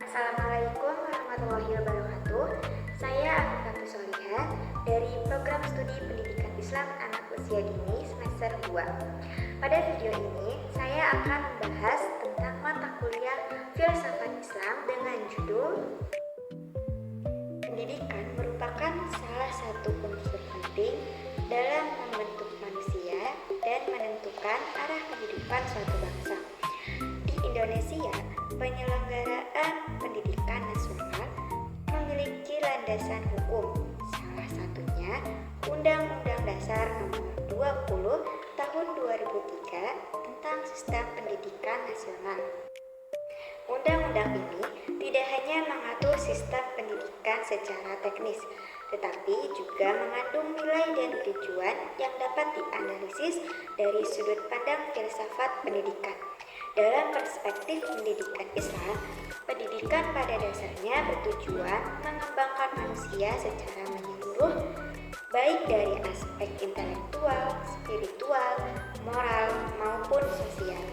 Assalamualaikum warahmatullahi wabarakatuh. Saya Afifatul Solihah dari Program Studi Pendidikan Islam Anak Usia Dini semester 2. Pada video ini, saya akan membahas tentang mata kuliah Filsafat Islam dengan judul Pendidikan merupakan salah satu unsur penting dalam membentuk manusia dan menentukan arah kehidupan suatu bangsa. Di Indonesia, penyelenggaraan pendidikan nasional memiliki landasan hukum, salah satunya Undang-Undang Dasar Nomor 20 Tahun 2003 tentang Sistem Pendidikan Nasional. Undang-undang ini tidak hanya mengatur sistem pendidikan secara teknis, tetapi juga mengandung nilai dan tujuan yang dapat dianalisis dari sudut pandang filsafat pendidikan. Dalam perspektif pendidikan Islam, pendidikan pada dasarnya bertujuan mengembangkan manusia secara menyeluruh, baik dari aspek intelektual, spiritual, moral, maupun sosial.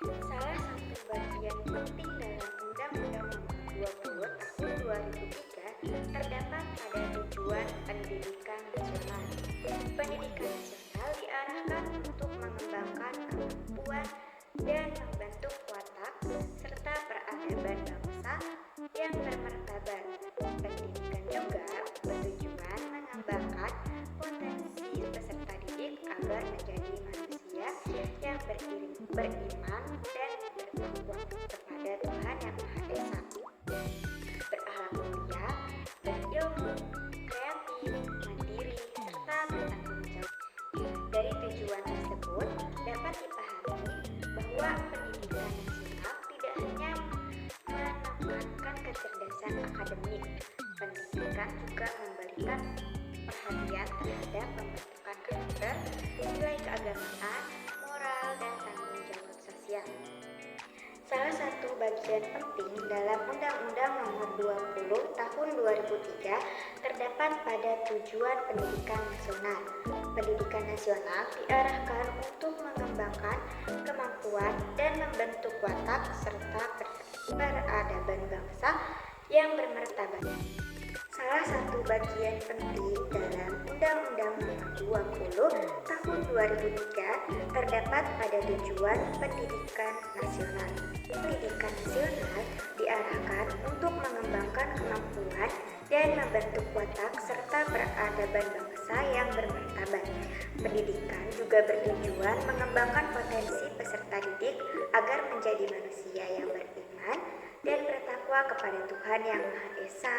Salah satu bagian penting dalam Undang-Undang Nomor 20 Tahun 2003 terdapat pada tujuan pendidikan nasional. Pendidikan nasional diarahkan untuk mengembangkan kemampuan dan membentuk watak serta peradaban bangsa yang bermartabat. Pendidikan juga bertujuan mengembangkan potensi peserta didik agar menjadi manusia yang beriman dan bertakwa kepada Tuhan Yang Maha Esa, berakhlak mulia, berilmu, kreatif, mandiri, serta bertanggung jawab. Dari tujuan tersebut dapat dipahami bahwa pendidikan nasional tidak hanya menekankan kecerdasan akademik, pendidikan juga memberikan perhatian terhadap pembentukan karakter, nilai keagamaan, moral, dan tanggung jawab sosial. Salah satu bagian penting dalam Undang-Undang Nomor 20 Tahun 2003 terdapat pada tujuan pendidikan nasional. Pendidikan nasional diarahkan untuk mengembangkan kemampuan dan membentuk watak serta peradaban bangsa yang bermartabat. Salah satu bagian penting dalam Undang-Undang Nomor 20 Tahun 2003 terdapat pada tujuan pendidikan nasional. Pendidikan nasional diarahkan untuk mengembangkan kemampuan dan membentuk watak serta peradaban bangsa yang bermartabat. Pendidikan juga bertujuan mengembangkan potensi peserta didik agar menjadi manusia yang beriman dan bertakwa kepada Tuhan Yang Maha Esa,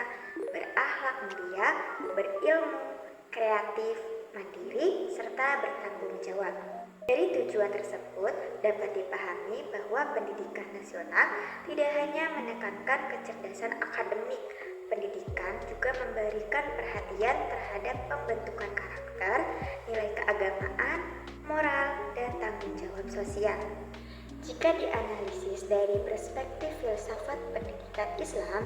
berakhlak mulia, berilmu, kreatif, mandiri, serta bertanggung jawab. Dari tujuan tersebut dapat dipahami bahwa pendidikan nasional tidak hanya menekankan kecerdasan akademik, pendidikan juga memberikan perhatian terhadap pembentukan karakter, nilai keagamaan, moral, dan tanggung jawab sosial. Jika dianalisis dari perspektif filsafat pendidikan Islam,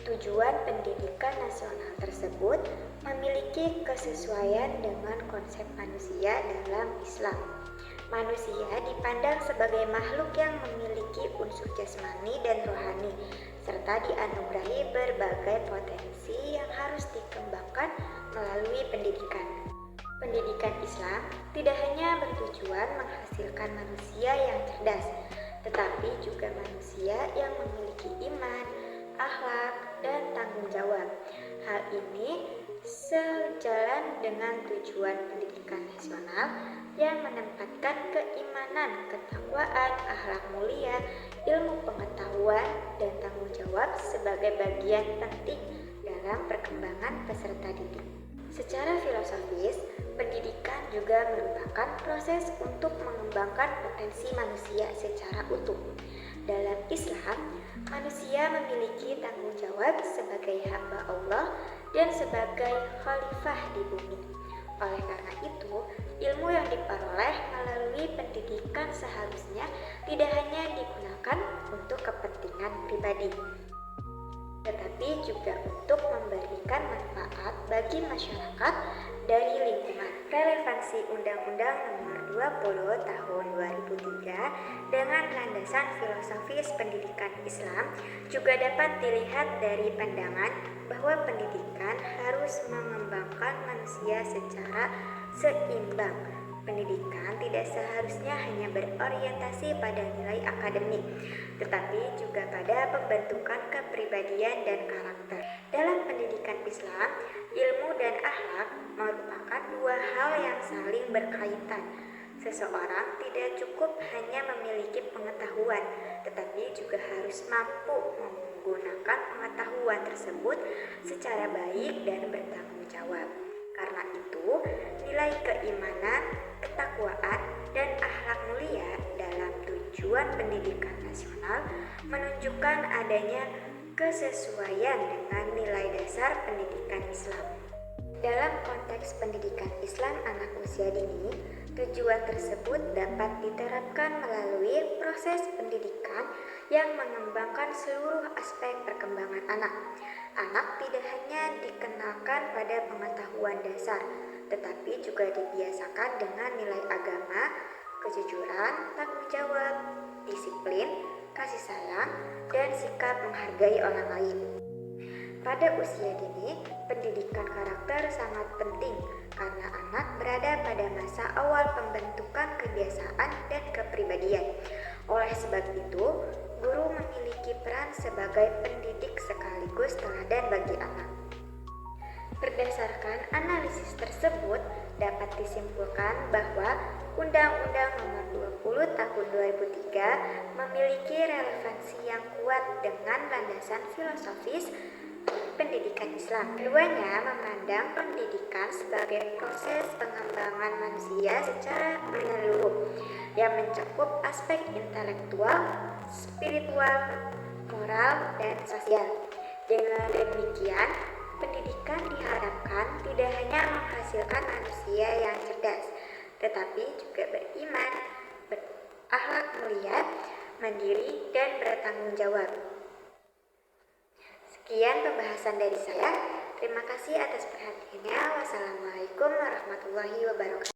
tujuan pendidikan nasional tersebut memiliki kesesuaian dengan konsep manusia dalam Islam. Manusia dipandang sebagai makhluk yang memiliki unsur jasmani dan rohani, serta dianugerahi berbagai potensi yang harus dikembangkan melalui pendidikan. Pendidikan Islam tidak hanya bertujuan menghasilkan manusia yang cerdas, tetapi juga manusia yang memiliki iman, akhlak, dan tanggung jawab. Hal ini sejalan dengan tujuan pendidikan nasional yang menempatkan keimanan, ketakwaan, akhlak mulia, ilmu pengetahuan, dan tanggung jawab sebagai bagian penting dalam perkembangan peserta didik. Secara filosofis, pendidikan juga merupakan proses untuk mengembangkan potensi manusia secara utuh. Dalam Islam, manusia memiliki tanggung jawab sebagai hamba Allah dan sebagai khalifah di bumi. Oleh karena itu, ilmu yang diperoleh melalui pendidikan seharusnya tidak hanya digunakan untuk kepentingan pribadi, tetapi juga untuk memberikan manfaat bagi masyarakat dari lingkungan. Relevansi Undang-Undang Nomor 20 tahun 2003 dengan landasan filosofis pendidikan Islam juga dapat dilihat dari pandangan bahwa pendidikan harus mengembangkan manusia secara seimbang. Pendidikan tidak seharusnya hanya berorientasi pada nilai akademik, tetapi juga pada pembentukan kepribadian dan karakter. Dalam pendidikan Islam, ilmu dan akhlak merupakan dua hal yang saling berkaitan. Seseorang tidak cukup hanya memiliki pengetahuan, tetapi juga harus mampu menggunakan pengetahuan tersebut secara baik dan bertanggung jawab. Karena itu, nilai keimanan, ketakwaan, dan akhlak mulia dalam tujuan pendidikan nasional menunjukkan adanya kesesuaian dengan nilai dasar pendidikan Islam. Dalam konteks pendidikan Islam anak usia dini, tujuan tersebut dapat diterapkan melalui proses pendidikan yang mengembangkan seluruh aspek perkembangan anak. Anak tidak hanya dikenalkan pada pengetahuan dasar, tetapi juga dibiasakan dengan nilai agama, kejujuran, tanggung jawab, disiplin, kasih sayang, dan sikap menghargai orang lain. Pada usia dini, pendidikan karakter sangat penting karena anak berada pada masa awal pembentukan kebiasaan dan kepribadian. Oleh sebab itu, guru memiliki peran sebagai pendidik sekaligus teladan bagi anak. Berdasarkan analisis tersebut, dapat disimpulkan bahwa Undang-Undang Nomor 20 Tahun 2003 memiliki relevansi yang kuat dengan landasan filosofis pendidikan Islam. Keduanya memandang pendidikan sebagai proses pengembangan manusia secara menyeluruh yang mencakup aspek intelektual, spiritual, moral, dan sosial. Dengan demikian, pendidikan diharapkan tidak hanya menghasilkan manusia yang cerdas, tetapi juga beriman, berakhlak mulia, mandiri, dan bertanggung jawab. Sekian pembahasan dari saya. Terima kasih atas perhatiannya. Wassalamualaikum warahmatullahi wabarakatuh.